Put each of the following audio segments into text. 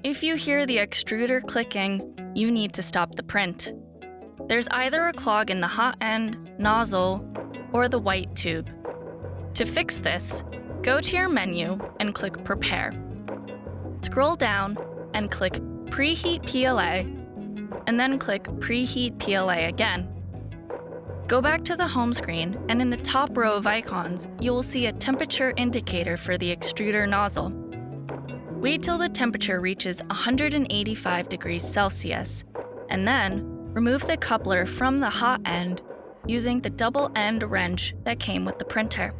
If you hear the extruder clicking, you need to stop the print. There's either a clog in the hot end, nozzle, or the white tube. To fix this, go to your menu and click Prepare. Scroll down and click Preheat PLA, and then click Preheat PLA again. Go back to the home screen, and in the top row of icons, you will see a temperature indicator for the extruder nozzle. Wait till the temperature reaches 185 degrees Celsius, and then remove the coupler from the hot end using the double end wrench that came with the printer.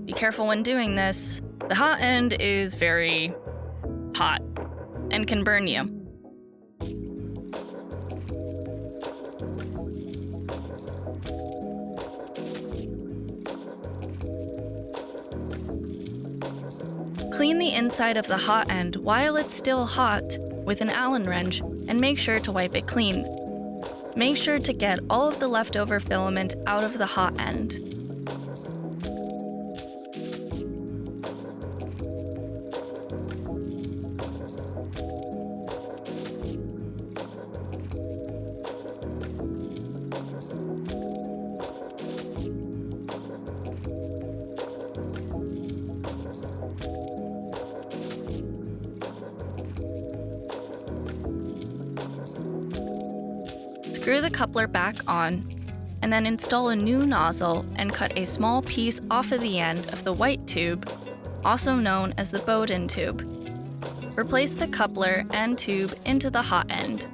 Be careful when doing this. The hot end is very hot and can burn you. Clean the inside of the hot end while it's still hot with an Allen wrench and make sure to wipe it clean. Make sure to get all of the leftover filament out of the hot end. Screw the coupler back on, and then install a new nozzle and cut a small piece off of the end of the white tube, also known as the Bowden tube. Replace the coupler and tube into the hot end.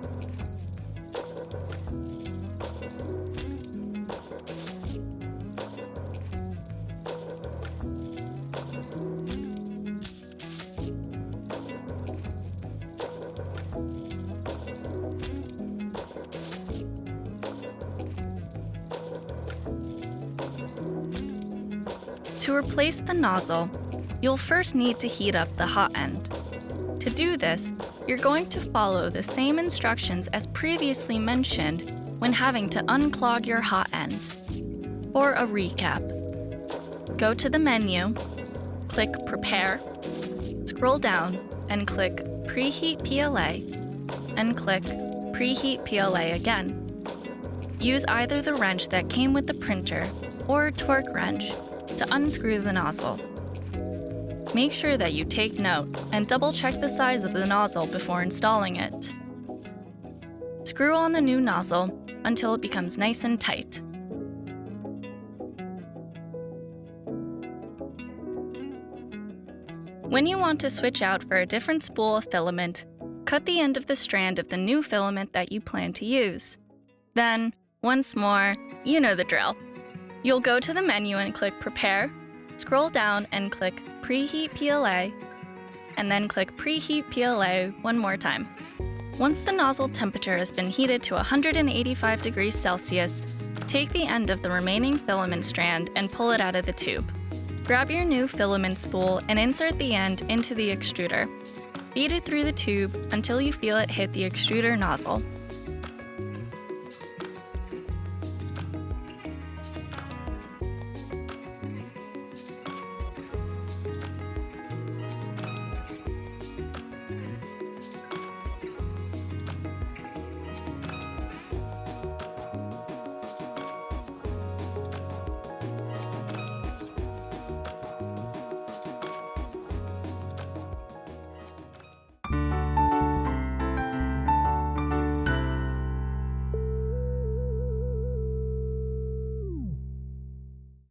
To replace the nozzle, you'll first need to heat up the hot end. To do this, you're going to follow the same instructions as previously mentioned when having to unclog your hot end. For a recap, go to the menu, click Prepare, scroll down and click Preheat PLA, and click Preheat PLA again. Use either the wrench that came with the printer or a torque wrench to unscrew the nozzle. Make sure that you take note and double-check the size of the nozzle before installing it. Screw on the new nozzle until it becomes nice and tight. When you want to switch out for a different spool of filament, cut the end of the strand of the new filament that you plan to use. Then, once more, you know the drill. You'll go to the menu and click Prepare, scroll down and click Preheat PLA, and then click Preheat PLA one more time. Once the nozzle temperature has been heated to 185 degrees Celsius, take the end of the remaining filament strand and pull it out of the tube. Grab your new filament spool and insert the end into the extruder. Feed it through the tube until you feel it hit the extruder nozzle.